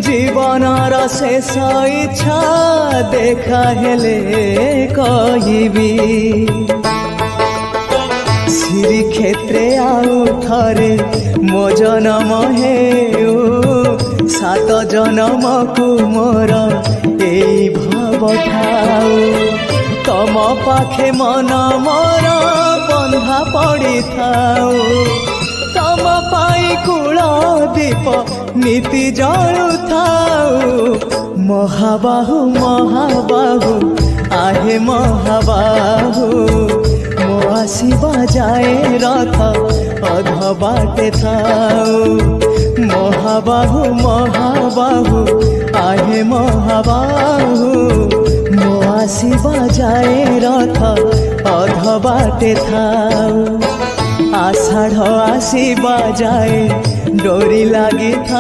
জীবনর শেষ ইচ্ছা দেখা হেলে কহিবি শ্রীক্ষেত্রে আউ থরে মো জনম হেউ সাত জনমকু মোর এই ভাব ঠাউ তম পাখে মন মোর বন্ধা পড়ি থাউ তম পাই কূল দীপ নীতি জଳୁ থাউ মহাবাহু মহাবাহু আহে মহাবাহু মো আসিবা যায় রথ অধ বাটে থাউ মহাবাহু মহাবাহু আহে মহাবাহু মো আসিবা যায় রথ অধ বাটে থাউ আষাঢ় আসিবা যায় ডোরি লাগি থাউ।